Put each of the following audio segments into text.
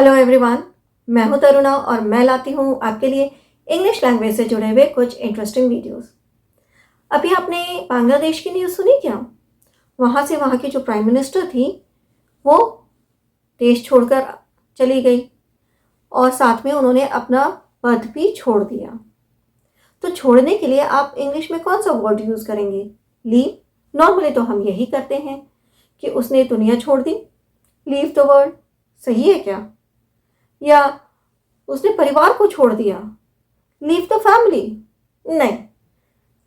Hello everyone, मैं हूं तरुणा और मैं लाती हूं आपके लिए इंग्लिश लैंग्वेज से जुड़े हुए कुछ इंटरेस्टिंग वीडियोस। अभी आपने बांग्लादेश की न्यूज़ सुनी क्या? वहाँ से वहाँ की जो प्राइम मिनिस्टर थी वो देश छोड़कर चली गई और साथ में उन्होंने अपना पद भी छोड़ दिया। तो छोड़ने के लिए आप इंग्लिश में कौन सा वर्ड यूज़ करेंगे? लीव। नॉर्मली तो हम यही करते हैं कि उसने दुनिया छोड़ दी, लीव द वर्ल्ड। सही है क्या? या उसने परिवार को छोड़ दिया, लीव द फैमिली। नहीं,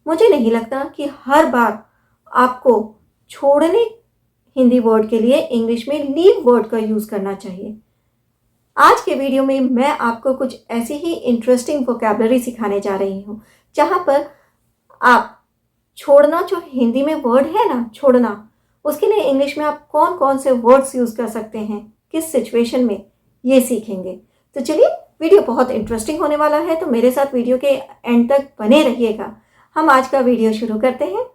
मुझे नहीं लगता कि हर बार आपको छोड़ने हिंदी वर्ड के लिए इंग्लिश में लीव वर्ड का यूज़ करना चाहिए। आज के वीडियो में मैं आपको कुछ ऐसी ही इंटरेस्टिंग वोकैबुलरी सिखाने जा रही हूँ जहाँ पर आप छोड़ना, जो हिंदी में वर्ड है ना छोड़ना, उसके लिए इंग्लिश में आप कौन कौन से वर्ड्स यूज़ कर सकते हैं, किस सिचुएशन में, ये सीखेंगे। तो चलिए, वीडियो बहुत इंटरेस्टिंग होने वाला है, तो मेरे साथ वीडियो के एंड तक बने रहिएगा। हम आज का वीडियो शुरू करते हैं।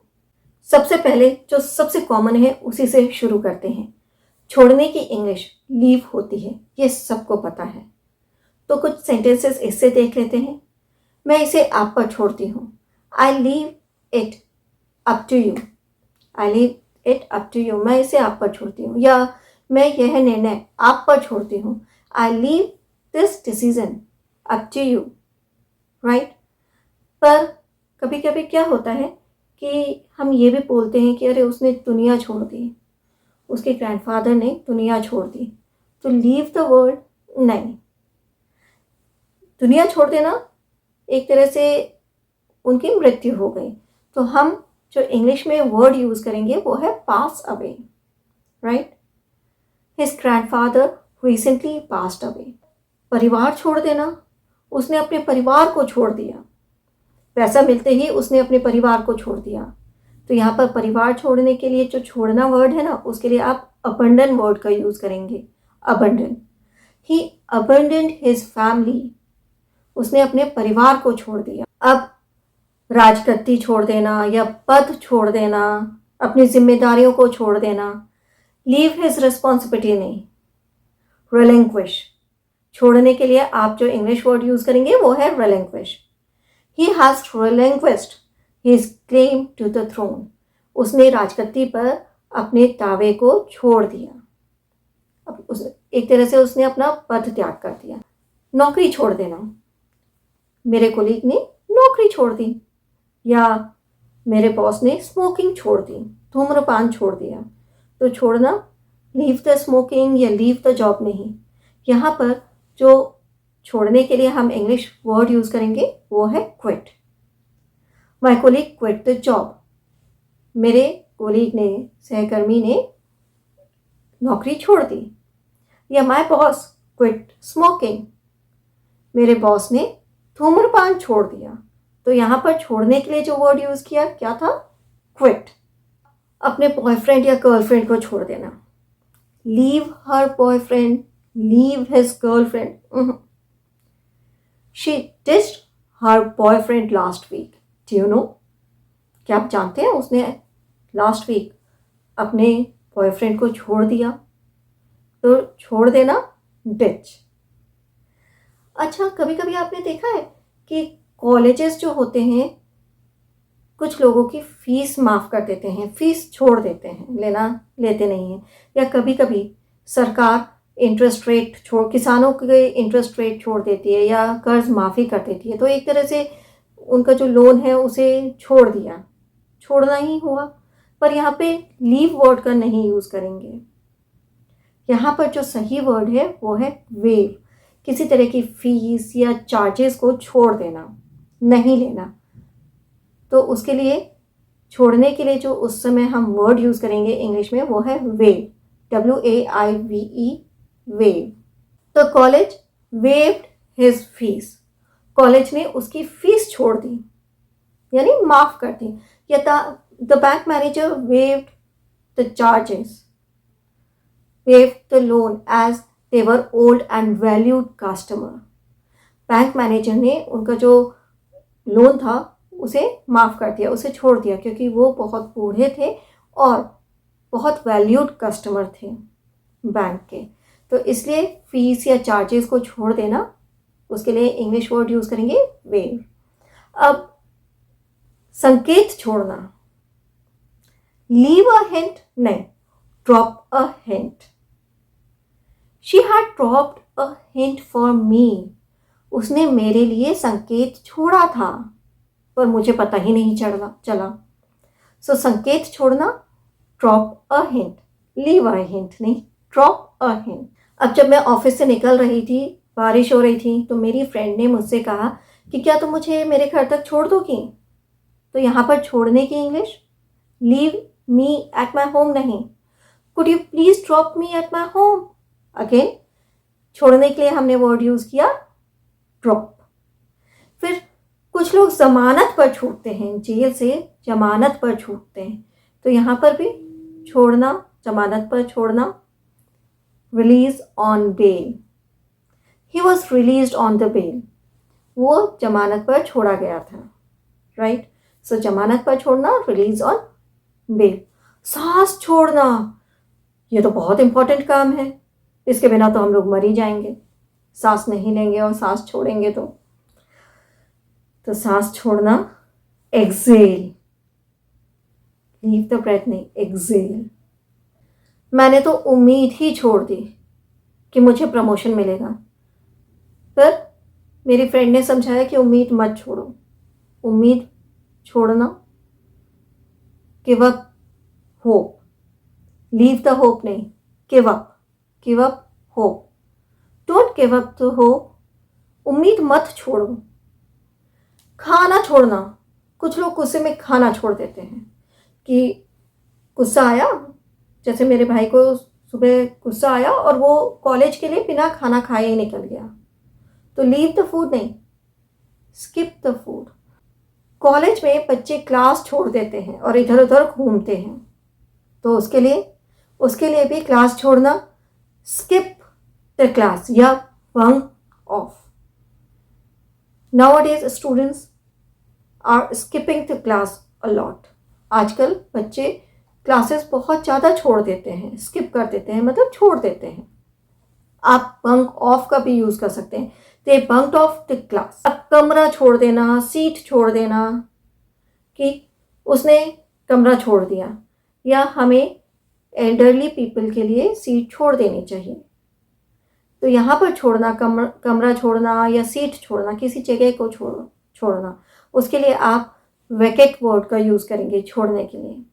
सबसे पहले जो सबसे कॉमन है उसी से शुरू करते हैं। छोड़ने की इंग्लिश लीव होती है, ये सबको पता है। तो कुछ सेंटेंसेस इससे देख लेते हैं। मैं इसे आप पर छोड़ती हूँ। I leave it up to you. I leave it up to you. मैं इसे आप पर छोड़ती हूँ। या मैं यह निर्णय आप पर छोड़ती हूँ। I leave this decision up to you. Right? पर कभी कभी क्या होता है कि हम ये भी बोलते हैं कि अरे उसने दुनिया छोड़ दी, उसके ग्रैंडफादर ने दुनिया छोड़ दी। तो लीव द वर्ल्ड नहीं, दुनिया छोड़ देना एक तरह से उनकी मृत्यु हो गई। तो हम जो इंग्लिश में वर्ड यूज़ करेंगे वो है pass away. Right? His grandfather recently passed away. परिवार छोड़ देना, उसने अपने परिवार को छोड़ दिया। पैसा मिलते ही उसने अपने परिवार को छोड़ दिया। तो यहाँ पर परिवार छोड़ने के लिए जो छोड़ना वर्ड है ना, उसके लिए आप अबंडन वर्ड का यूज़ करेंगे। अबंडन। ही अबंडन्ड हिज फैमिली। उसने अपने परिवार को छोड़ दिया। अब राजगद्दी छोड़ देना या पद छोड़ देना, अपनी जिम्मेदारियों को छोड़ देना, लीव हिज रिस्पॉन्सिबिलिटी नहीं, रिलिंक्विश। छोड़ने के लिए आप जो इंग्लिश वर्ड यूज़ करेंगे वो है relinquish. He has relinquished his claim to the throne. उसने राजगद्दी पर अपने दावे को छोड़ दिया। एक तरह से उसने अपना पद त्याग कर दिया। नौकरी छोड़ देना, मेरे कोलीग ने नौकरी छोड़ दी, या मेरे बॉस ने स्मोकिंग छोड़ दी, धूम्रपान छोड़ दिया। तो छोड़ना लीव द स्मोकिंग या लीव द जॉब नहीं। यहाँ पर जो छोड़ने के लिए हम इंग्लिश वर्ड यूज़ करेंगे वो है quit. My colleague quit the job. मेरे कोलीग ने, सहकर्मी ने नौकरी छोड़ दी। या माई बॉस क्विट स्मोकिंग। मेरे बॉस ने धूम्रपान छोड़ दिया। तो यहाँ पर छोड़ने के लिए जो वर्ड यूज़ किया क्या था? क्विट। अपने बॉयफ्रेंड या गर्लफ्रेंड को छोड़ देना, leave her boyfriend, leave his girlfriend. She ditched her boyfriend last week. Do you know? क्या आप जानते हैं उसने लास्ट वीक अपने बॉयफ्रेंड को छोड़ दिया? तो छोड़ देना डिच। अच्छा, कभी कभी आपने देखा है कि कॉलेजेस जो होते हैं कुछ लोगों की फीस माफ़ कर देते हैं, फीस छोड़ देते हैं, लेते नहीं हैं। या कभी कभी सरकार इंटरेस्ट रेट किसानों के इंटरेस्ट रेट छोड़ देती है या कर्ज माफ़ी कर देती है। तो एक तरह से उनका जो लोन है उसे छोड़ दिया, छोड़ना ही हुआ। पर यहाँ पे लीव वर्ड का नहीं यूज़ करेंगे। यहाँ पर जो सही वर्ड है वो है वेव। किसी तरह की फीस या चार्जेस को छोड़ देना, नहीं लेना। तो उसके लिए, छोड़ने के लिए जो उस समय हम वर्ड यूज़ करेंगे इंग्लिश में वो है वेव। WAIVE, waive. तो college waived his fees. College ने उसकी फीस छोड़ दी, यानी माफ कर दी। या the bank manager waived the charges, waived the loan as they were old and valued customer. Bank manager ने उनका जो लोन था उसे माफ कर दिया, उसे छोड़ दिया, क्योंकि वो बहुत बूढ़े थे और बहुत वैल्यूड कस्टमर थे बैंक के। तो इसलिए फीस या चार्जेस को छोड़ देना, उसके लिए इंग्लिश वर्ड यूज़ करेंगे वेव। अब संकेत छोड़ना, लीव अ हिंट नहीं, drop a hint. She had dropped a hint for me. उसने मेरे लिए संकेत छोड़ा था पर मुझे पता ही नहीं चला। सो संकेत छोड़ना, drop a hint, leave a hint नहीं, ड्रॉप अ हिंट। अब जब मैं ऑफिस से निकल रही थी, बारिश हो रही थी, तो मेरी फ्रेंड ने मुझसे कहा कि क्या तुम मुझे मेरे घर तक छोड़ दोगी? तो यहाँ पर छोड़ने की English leave me at my home नहीं, could you please drop me at my home. Again छोड़ने के लिए हमने वर्ड यूज किया ड्रॉप। फिर कुछ लोग जमानत पर छूटते हैं, जेल से जमानत पर छूटते हैं, तो यहाँ पर भी छोड़ना, जमानत पर छोड़ना, release on bail. He was release on the bail, वो जमानत पर छोड़ा गया था, राइट। सो जमानत पर छोड़ना, रिलीज ऑन बेल। सांस छोड़ना, ये तो बहुत इंपॉर्टेंट काम है, इसके बिना तो हम लोग मर ही जाएंगे, सांस नहीं लेंगे और सांस छोड़ेंगे तो सांस छोड़ना, एक्सेल, लीव द ब्रेथ नहीं, एक्सेल। मैंने तो उम्मीद ही छोड़ दी कि मुझे प्रमोशन मिलेगा, पर मेरी फ्रेंड ने समझाया कि उम्मीद मत छोड़ो। उम्मीद छोड़ना, give up hope, leave the hope नहीं, give up hope, don't give up the hope, उम्मीद मत छोड़ो। खाना छोड़ना, कुछ लोग गुस्से में खाना छोड़ देते हैं कि गुस्सा आया, जैसे मेरे भाई को सुबह गुस्सा आया और वो कॉलेज के लिए बिना खाना खाए ही निकल गया, तो लीव द फूड नहीं, स्किप द फूड। कॉलेज में बच्चे क्लास छोड़ देते हैं और इधर उधर घूमते हैं, तो उसके लिए भी क्लास छोड़ना, स्किप द क्लास या bunk of. Nowadays students are skipping the class a lot. आजकल बच्चे क्लासेस बहुत ज़्यादा छोड़ देते हैं, स्किप कर देते हैं, मतलब छोड़ देते हैं। आप बंक ऑफ का भी यूज़ कर सकते हैं, they bunked off the class। अब कमरा छोड़ देना, सीट छोड़ देना, कि उसने कमरा छोड़ दिया, या हमें एल्डरली पीपल के लिए सीट छोड़ देनी चाहिए। तो यहाँ पर छोड़ना, कमरा छोड़ना या सीट छोड़ना, किसी जगह को छोड़ना, उसके लिए आप वैकेट वर्ड का यूज़ करेंगे छोड़ने के लिए।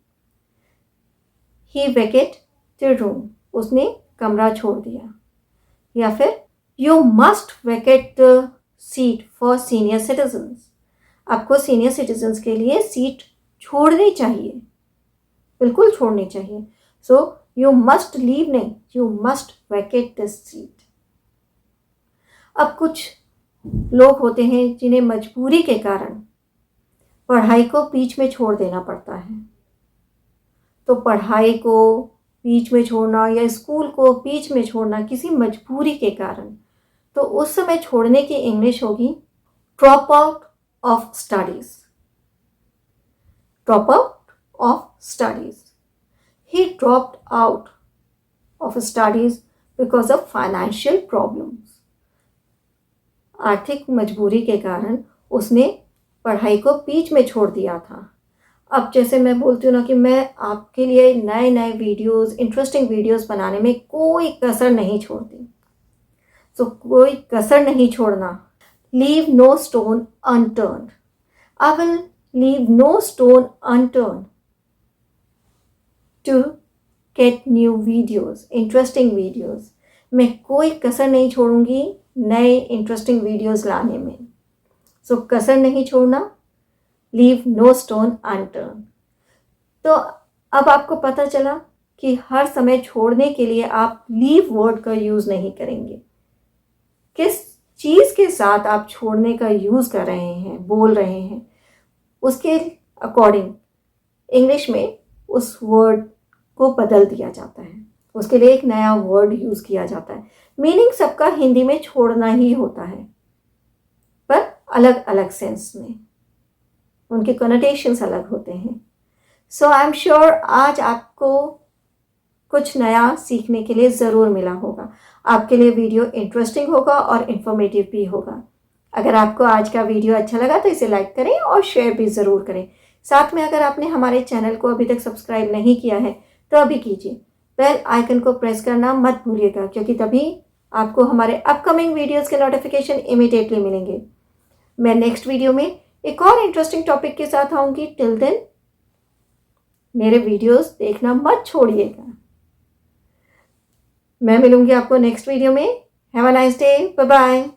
ही वैकेट द रूम, उसने कमरा छोड़ दिया। या फिर you must Venkat the seat for senior citizens, आपको सीनियर सिटीजन्स के लिए सीट छोड़नी चाहिए, बिल्कुल छोड़नी चाहिए। सो यू मस्ट लीव नहीं, you must Venkat the seat. अब कुछ लोग होते हैं जिन्हें मजबूरी के कारण पढ़ाई को बीच में छोड़ देना पड़ता है, तो पढ़ाई को बीच में छोड़ना या स्कूल को बीच में छोड़ना किसी मजबूरी के कारण, तो उस समय छोड़ने की इंग्लिश होगी drop out of studies, drop out of studies. He dropped out of studies because of financial problems, आर्थिक मजबूरी के कारण उसने पढ़ाई को बीच में छोड़ दिया था। अब जैसे मैं बोलती हूँ ना कि मैं आपके लिए नए नए वीडियोस, इंटरेस्टिंग वीडियोस बनाने में कोई कसर नहीं छोड़ती, तो कोई कसर नहीं छोड़ना। Leave no stone unturned, I will leave no stone unturned to get new videos, interesting videos. मैं कोई कसर नहीं छोड़ूंगी नए इंटरेस्टिंग वीडियोस लाने में। सो कसर नहीं छोड़ना, लीव नो स्टोन अनटर्न। तो अब आपको पता चला कि हर समय छोड़ने के लिए आप लीव वर्ड का यूज़ नहीं करेंगे। किस चीज़ के साथ आप छोड़ने का यूज़ कर रहे हैं, बोल रहे हैं, उसके अकॉर्डिंग इंग्लिश में उस वर्ड को बदल दिया जाता है, उसके लिए एक नया वर्ड यूज़ किया जाता है। मीनिंग सबका हिंदी में छोड़ना ही होता है, पर अलग अलग सेंस में, उनके कनोटेशंस अलग होते हैं। सो आई एम श्योर आज आपको कुछ नया सीखने के लिए ज़रूर मिला होगा। आपके लिए वीडियो इंटरेस्टिंग होगा और इन्फॉर्मेटिव भी होगा। अगर आपको आज का वीडियो अच्छा लगा तो इसे लाइक करें और शेयर भी ज़रूर करें। साथ में अगर आपने हमारे चैनल को अभी तक सब्सक्राइब नहीं किया है तो अभी कीजिए। बेल आइकन को प्रेस करना मत भूलिएगा, क्योंकि तभी आपको हमारे अपकमिंग वीडियोस के नोटिफिकेशन इमीडिएटली मिलेंगे। मैं नेक्स्ट वीडियो में एक और इंटरेस्टिंग टॉपिक के साथ आऊँगी। टिल देन मेरे वीडियोस देखना मत छोड़िएगा। मैं मिलूंगी आपको नेक्स्ट वीडियो में। Have a nice day, bye bye.